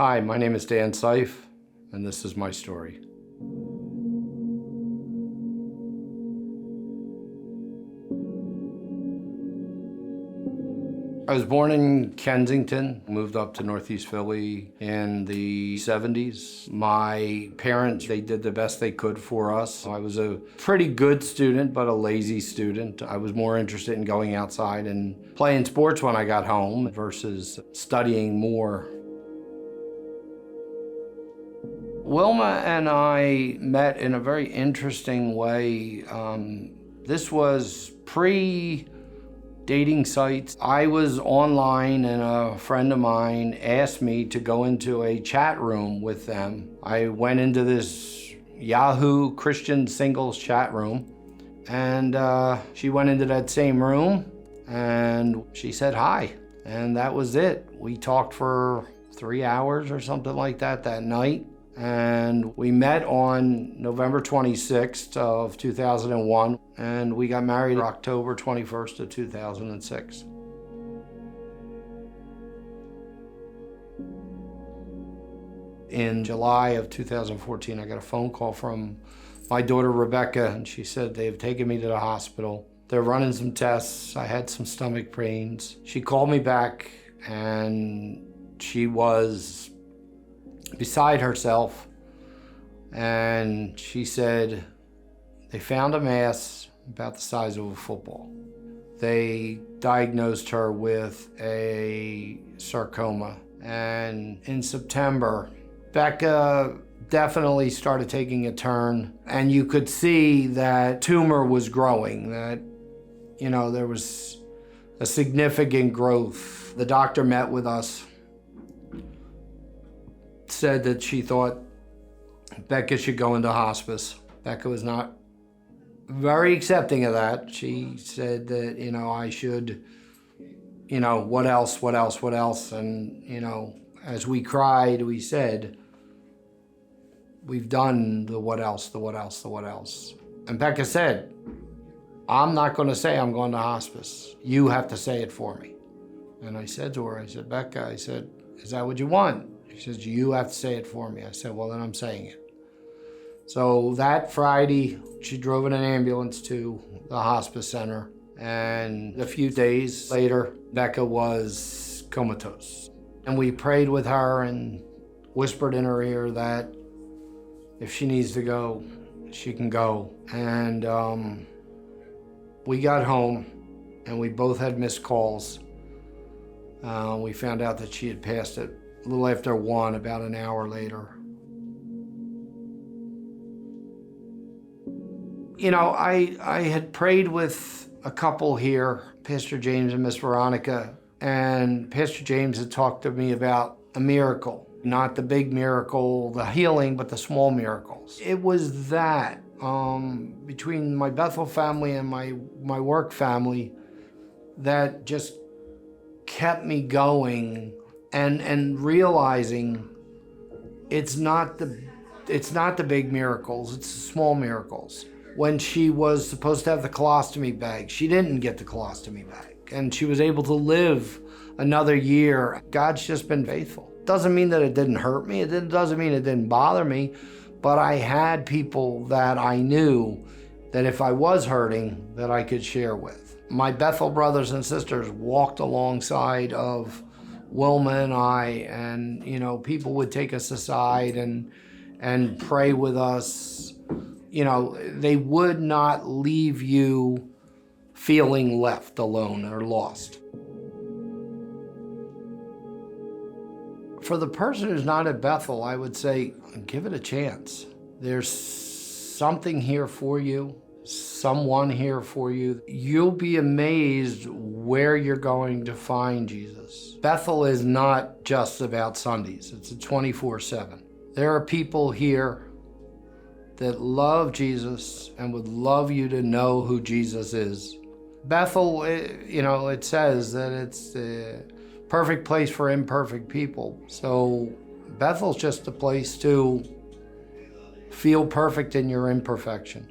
Hi, my name is Dan Seif, and this is my story. I was born in Kensington, moved up to Northeast Philly in the 70s. My parents, they did the best they could for us. I was a pretty good student, but a lazy student. I was more interested in going outside and playing sports when I got home versus studying more. Wilma and I met in a very interesting way. This was pre-dating sites. I was online and a friend of mine asked me to go into a chat room with them. I went into this Yahoo Christian singles chat room, and she went into that same room and she said hi, and that was it. We talked for 3 hours or something like that night. And we met on November 26th of 2001, and we got married October 21st of 2006. In July of 2014, I got a phone call from my daughter, Rebecca, and she said they have taken me to the hospital. They're running some tests. I had some stomach pains. She called me back, and she was beside herself, and she said they found a mass about the size of a football. They diagnosed her with a sarcoma, and in September, Becca definitely started taking a turn, and you could see that tumor was growing, that, you know, there was a significant growth. The doctor met with us, said that she thought Becca should go into hospice. Becca was not very accepting of that. She said that, you know, I should, you know, what else? And, you know, as we cried, we said, we've done the what else. And Becca said, I'm not going to say I'm going to hospice. You have to say it for me. And I said to her, I said, Becca, I said, is that what you want? She says, you have to say it for me. I said, well, then I'm saying it. So that Friday, she drove in an ambulance to the hospice center. And a few days later, Becca was comatose. And we prayed with her and whispered in her ear that if she needs to go, she can go. And we got home, and we both had missed calls. We found out that she had passed it a little after 1, about an hour later. You know, I had prayed with a couple here, Pastor James and Miss Veronica, and Pastor James had talked to me about a miracle, not the big miracle, the healing, but the small miracles. It was that, between my Bethel family and my work family, that just kept me going. And realizing it's not the big miracles, it's the small miracles. When she was supposed to have the colostomy bag, she didn't get the colostomy bag, and she was able to live another year. God's just been faithful. Doesn't mean that it didn't hurt me, doesn't mean it didn't bother me, but I had people that I knew that if I was hurting, that I could share with. My Bethel brothers and sisters walked alongside of Wilma and I, and, you know, people would take us aside and pray with us. You know, they would not leave you feeling left alone or lost. For the person who's not at Bethel, I would say, give it a chance. There's something here for you, someone here for you. You'll be amazed where you're going to find Jesus. Bethel is not just about Sundays. It's a 24/7. There are people here that love Jesus and would love you to know who Jesus is. Bethel, you know, it says that it's the perfect place for imperfect people. So Bethel's just a place to feel perfect in your imperfection.